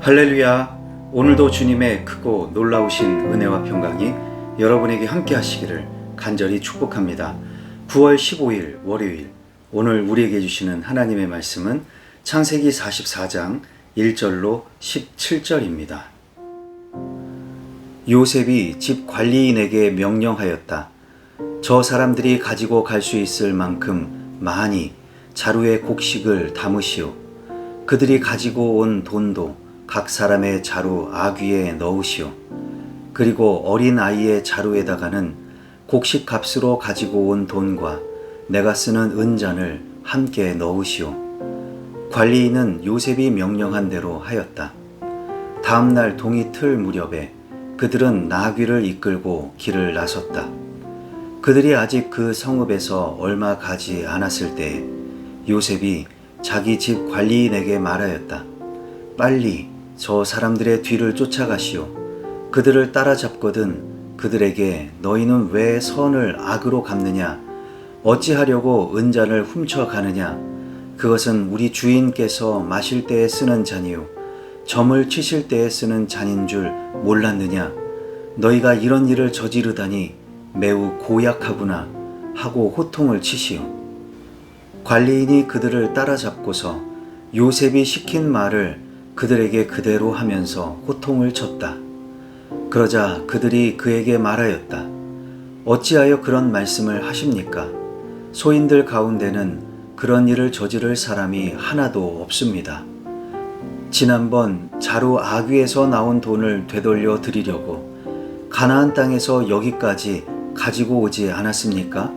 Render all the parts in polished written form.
할렐루야. 오늘도 주님의 크고 놀라우신 은혜와 평강이 여러분에게 함께 하시기를 간절히 축복합니다. 9월 15일 월요일, 오늘 우리에게 주시는 하나님의 말씀은 창세기 44장 1절로 17절입니다. 요셉이 집 관리인에게 명령하였다. 저 사람들이 가지고 갈 수 있을 만큼 많이 자루에 곡식을 담으시오. 그들이 가지고 온 돈도 각 사람의 자루 아귀에 넣으시오. 그리고 어린 아이의 자루에다가는 곡식 값으로 가지고 온 돈과 내가 쓰는 은잔을 함께 넣으시오. 관리인은 요셉이 명령한 대로 하였다. 다음 날 동이 틀 무렵에 그들은 나귀를 이끌고 길을 나섰다. 그들이 아직 그 성읍에서 얼마 가지 않았을 때에 요셉이 자기 집 관리인에게 말하였다. 빨리 저 사람들의 뒤를 쫓아가시오. 그들을 따라잡거든 그들에게 너희는 왜 선을 악으로 갚느냐? 어찌하려고 은잔을 훔쳐가느냐? 그것은 우리 주인께서 마실 때에 쓰는 잔이요 점을 치실 때에 쓰는 잔인 줄 몰랐느냐? 너희가 이런 일을 저지르다니 매우 고약하구나 하고 호통을 치시오. 관리인이 그들을 따라잡고서 요셉이 시킨 말을 그들에게 그대로 하면서 호통을 쳤다. 그러자 그들이 그에게 말하였다. 어찌하여 그런 말씀을 하십니까? 소인들 가운데는 그런 일을 저지를 사람이 하나도 없습니다. 지난번 자루 아귀에서 나온 돈을 되돌려 드리려고 가나안 땅에서 여기까지 가지고 오지 않았습니까?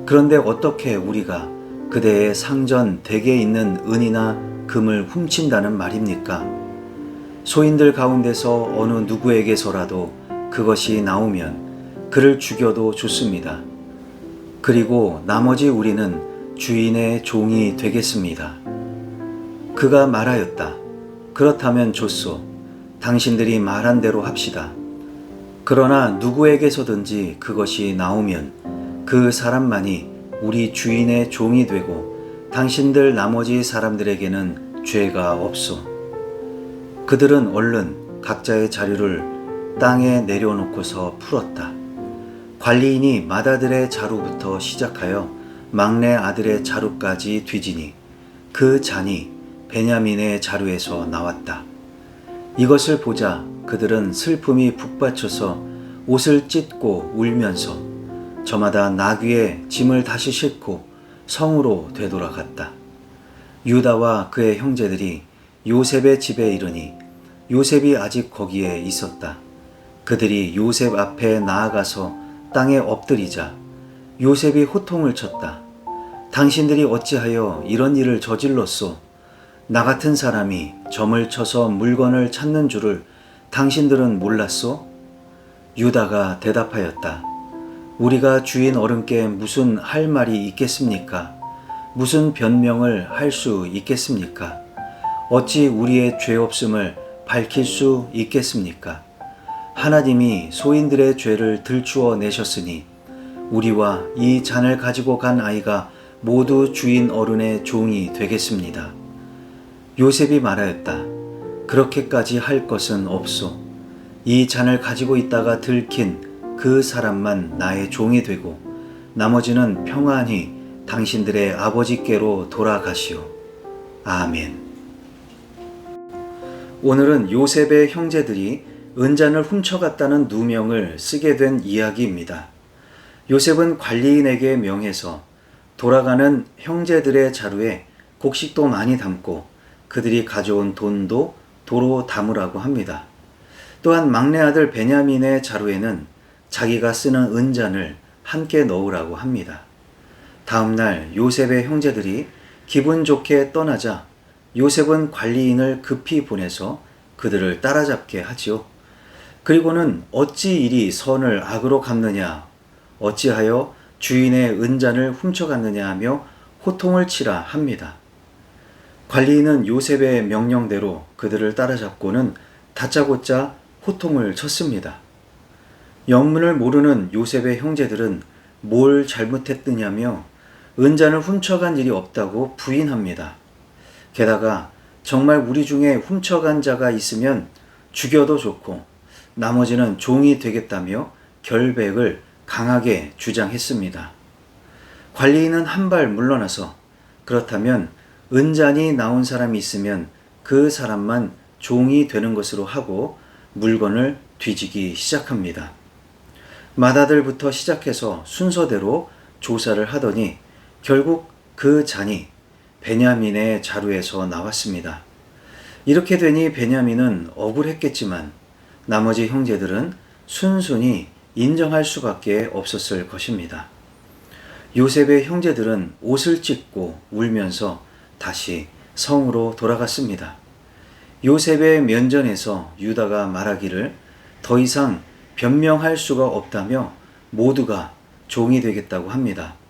그런데 어떻게 우리가 그대의 상전 댁에 있는 은이나 금을 훔친다는 말입니까? 소인들 가운데서 어느 누구에게서라도 그것이 나오면 그를 죽여도 좋습니다. 그리고 나머지 우리는 주인의 종이 되겠습니다. 그가 말하였다. 그렇다면 좋소. 당신들이 말한 대로 합시다. 그러나 누구에게서든지 그것이 나오면 그 사람만이 우리 주인의 종이 되고 당신들 나머지 사람들에게는 죄가 없소. 그들은 얼른 각자의 자루를 땅에 내려놓고서 풀었다. 관리인이 맏아들의 자루부터 시작하여 막내 아들의 자루까지 뒤지니 그 잔이 베냐민의 자루에서 나왔다. 이것을 보자 그들은 슬픔이 북받쳐서 옷을 찢고 울면서 저마다 나귀에 짐을 다시 싣고 성으로 되돌아갔다. 유다와 그의 형제들이 요셉의 집에 이르니 요셉이 아직 거기에 있었다. 그들이 요셉 앞에 나아가서 땅에 엎드리자 요셉이 호통을 쳤다. 당신들이 어찌하여 이런 일을 저질렀소? 나 같은 사람이 점을 쳐서 물건을 찾는 줄을 당신들은 몰랐소? 유다가 대답하였다. 우리가 주인 어른께 무슨 할 말이 있겠습니까? 무슨 변명을 할 수 있겠습니까? 어찌 우리의 죄 없음을 밝힐 수 있겠습니까? 하나님이 소인들의 죄를 들추어 내셨으니 우리와 이 잔을 가지고 간 아이가 모두 주인 어른의 종이 되겠습니다. 요셉이 말하였다. 그렇게까지 할 것은 없소. 이 잔을 가지고 있다가 들킨 그 사람만 나의 종이 되고 나머지는 평안히 당신들의 아버지께로 돌아가시오. 아멘. 오늘은 요셉의 형제들이 은잔을 훔쳐갔다는 누명을 쓰게 된 이야기입니다. 요셉은 관리인에게 명해서 돌아가는 형제들의 자루에 곡식도 많이 담고 그들이 가져온 돈도 도로 담으라고 합니다. 또한 막내 아들 베냐민의 자루에는 자기가 쓰는 은잔을 함께 넣으라고 합니다. 다음 날 요셉의 형제들이 기분 좋게 떠나자 요셉은 관리인을 급히 보내서 그들을 따라잡게 하지요. 그리고는 어찌 이리 선을 악으로 갚느냐, 어찌하여 주인의 은잔을 훔쳐갔느냐 하며 호통을 치라 합니다. 관리인은 요셉의 명령대로 그들을 따라잡고는 다짜고짜 호통을 쳤습니다. 영문을 모르는 요셉의 형제들은 뭘 잘못했느냐며 은잔을 훔쳐간 일이 없다고 부인합니다. 게다가 정말 우리 중에 훔쳐간 자가 있으면 죽여도 좋고 나머지는 종이 되겠다며 결백을 강하게 주장했습니다. 관리인은 한 발 물러나서 그렇다면 은잔이 나온 사람이 있으면 그 사람만 종이 되는 것으로 하고 물건을 뒤지기 시작합니다. 맏아들부터 시작해서 순서대로 조사를 하더니 결국 그 잔이 베냐민의 자루에서 나왔습니다. 이렇게 되니 베냐민은 억울했겠지만 나머지 형제들은 순순히 인정할 수밖에 없었을 것입니다. 요셉의 형제들은 옷을 찢고 울면서 다시 성으로 돌아갔습니다. 요셉의 면전에서 유다가 말하기를 더 이상 변명할 수가 없다며 모두가 종이 되겠다고 합니다.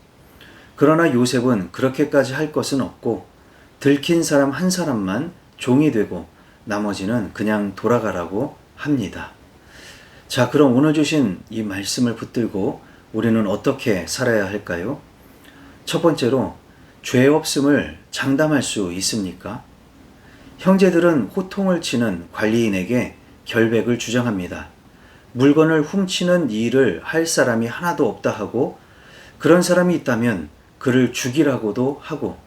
그러나 요셉은 그렇게까지 할 것은 없고 들킨 사람 한 사람만 종이 되고 나머지는 그냥 돌아가라고 합니다. 자, 그럼 오늘 주신 이 말씀을 붙들고 우리는 어떻게 살아야 할까요? 첫 번째로, 죄 없음을 장담할 수 있습니까? 형제들은 호통을 치는 관리인에게 결백을 주장합니다. 물건을 훔치는 일을 할 사람이 하나도 없다 하고 그런 사람이 있다면 그를 죽이라고도 하고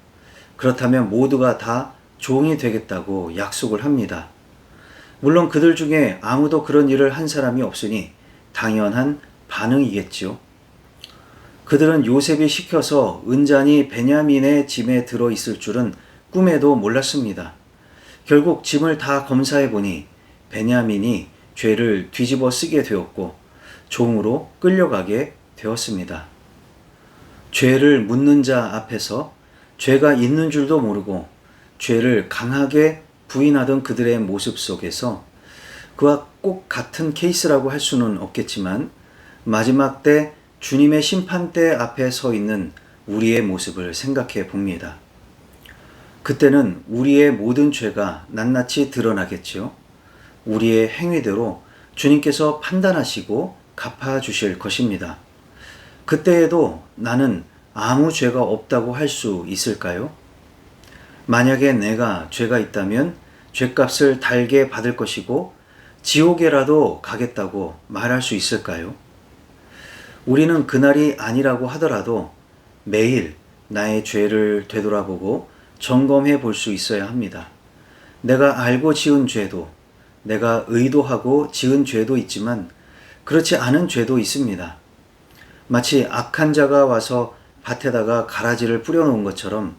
그렇다면 모두가 다 종이 되겠다고 약속을 합니다. 물론 그들 중에 아무도 그런 일을 한 사람이 없으니 당연한 반응이겠지요. 그들은 요셉이 시켜서 은잔이 베냐민의 짐에 들어 있을 줄은 꿈에도 몰랐습니다. 결국 짐을 다 검사해 보니 베냐민이 죄를 뒤집어 쓰게 되었고 종으로 끌려가게 되었습니다. 죄를 묻는 자 앞에서 죄가 있는 줄도 모르고 죄를 강하게 부인하던 그들의 모습 속에서 그와 꼭 같은 케이스라고 할 수는 없겠지만 마지막 때 주님의 심판대 앞에 서 있는 우리의 모습을 생각해 봅니다. 그때는 우리의 모든 죄가 낱낱이 드러나겠지요. 우리의 행위대로 주님께서 판단하시고 갚아주실 것입니다. 그때에도 나는 아무 죄가 없다고 할 수 있을까요? 만약에 내가 죄가 있다면 죄값을 달게 받을 것이고 지옥에라도 가겠다고 말할 수 있을까요? 우리는 그날이 아니라고 하더라도 매일 나의 죄를 되돌아보고 점검해 볼 수 있어야 합니다. 내가 알고 지은 죄도, 내가 의도하고 지은 죄도 있지만 그렇지 않은 죄도 있습니다. 마치 악한 자가 와서 밭에다가 가라지를 뿌려놓은 것처럼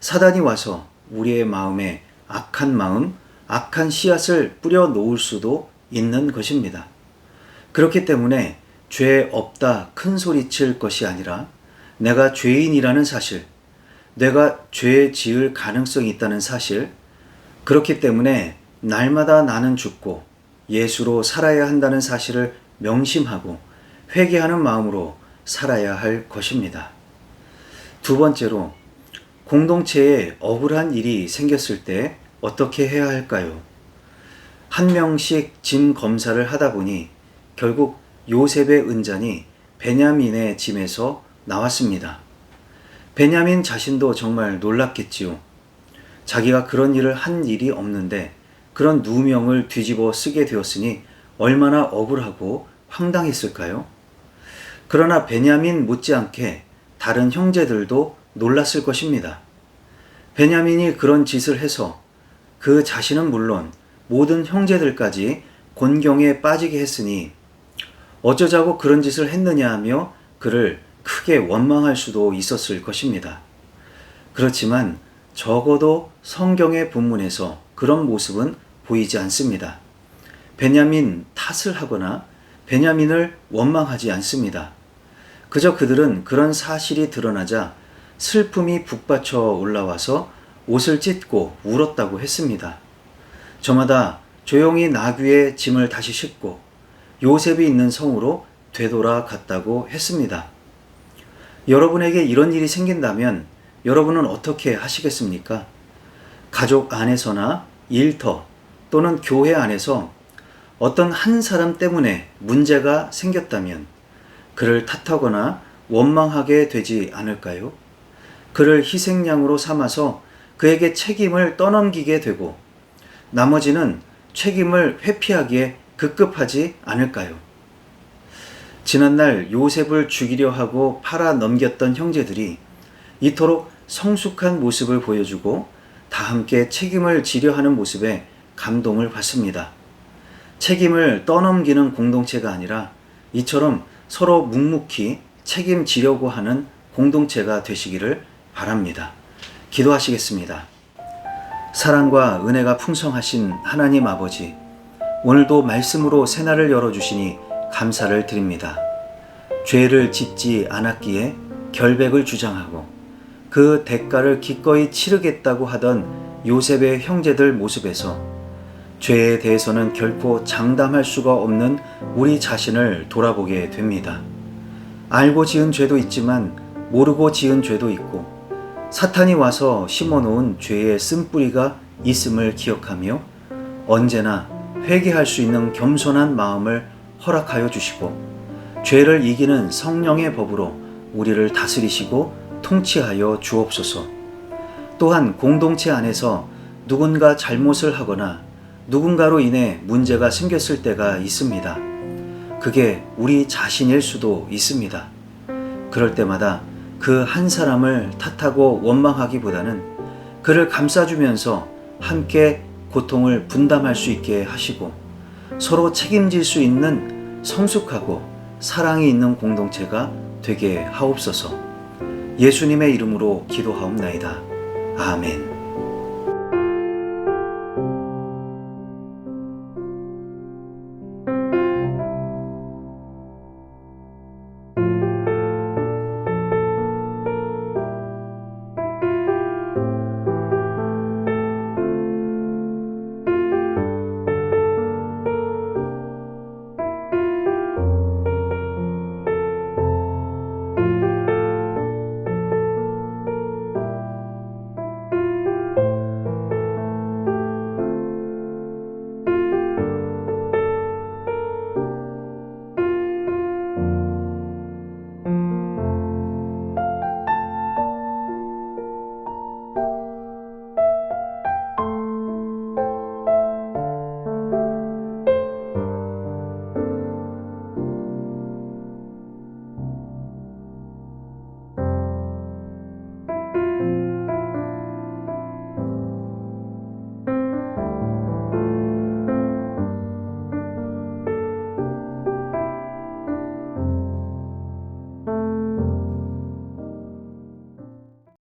사단이 와서 우리의 마음에 악한 마음, 악한 씨앗을 뿌려놓을 수도 있는 것입니다. 그렇기 때문에 죄 없다 큰 소리 칠 것이 아니라 내가 죄인이라는 사실, 내가 죄 지을 가능성이 있다는 사실, 그렇기 때문에 날마다 나는 죽고 예수로 살아야 한다는 사실을 명심하고 회개하는 마음으로 살아야 할 것입니다. 두 번째로, 공동체에 억울한 일이 생겼을 때 어떻게 해야 할까요? 한 명씩 짐 검사를 하다 보니 결국 요셉의 은잔이 베냐민의 짐에서 나왔습니다. 베냐민 자신도 정말 놀랐겠지요. 자기가 그런 일을 한 일이 없는데 그런 누명을 뒤집어 쓰게 되었으니 얼마나 억울하고 황당했을까요? 그러나 베냐민 못지않게 다른 형제들도 놀랐을 것입니다. 베냐민이 그런 짓을 해서 그 자신은 물론 모든 형제들까지 곤경에 빠지게 했으니 어쩌자고 그런 짓을 했느냐 하며 그를 크게 원망할 수도 있었을 것입니다. 그렇지만 적어도 성경의 본문에서 그런 모습은 보이지 않습니다. 베냐민 탓을 하거나 베냐민을 원망하지 않습니다. 그저 그들은 그런 사실이 드러나자 슬픔이 북받쳐 올라와서 옷을 찢고 울었다고 했습니다. 저마다 조용히 나귀의 짐을 다시 싣고 요셉이 있는 성으로 되돌아갔다고 했습니다. 여러분에게 이런 일이 생긴다면 여러분은 어떻게 하시겠습니까? 가족 안에서나 일터 또는 교회 안에서 어떤 한 사람 때문에 문제가 생겼다면 그를 탓하거나 원망하게 되지 않을까요? 그를 희생양으로 삼아서 그에게 책임을 떠넘기게 되고 나머지는 책임을 회피하기에 급급하지 않을까요? 지난날 요셉을 죽이려 하고 팔아 넘겼던 형제들이 이토록 성숙한 모습을 보여주고 다 함께 책임을 지려 하는 모습에 감동을 받습니다. 책임을 떠넘기는 공동체가 아니라 이처럼 서로 묵묵히 책임지려고 하는 공동체가 되시기를 바랍니다. 기도하시겠습니다. 사랑과 은혜가 풍성하신 하나님 아버지, 오늘도 말씀으로 새날을 열어주시니 감사를 드립니다. 죄를 짓지 않았기에 결백을 주장하고 그 대가를 기꺼이 치르겠다고 하던 요셉의 형제들 모습에서 죄에 대해서는 결코 장담할 수가 없는 우리 자신을 돌아보게 됩니다. 알고 지은 죄도 있지만 모르고 지은 죄도 있고 사탄이 와서 심어놓은 죄의 쓴뿌리가 있음을 기억하며 언제나 회개할 수 있는 겸손한 마음을 허락하여 주시고 죄를 이기는 성령의 법으로 우리를 다스리시고 통치하여 주옵소서. 또한 공동체 안에서 누군가 잘못을 하거나 누군가로 인해 문제가 생겼을 때가 있습니다. 그게 우리 자신일 수도 있습니다. 그럴 때마다 그 한 사람을 탓하고 원망하기보다는 그를 감싸주면서 함께 고통을 분담할 수 있게 하시고 서로 책임질 수 있는 성숙하고 사랑이 있는 공동체가 되게 하옵소서. 예수님의 이름으로 기도하옵나이다. 아멘.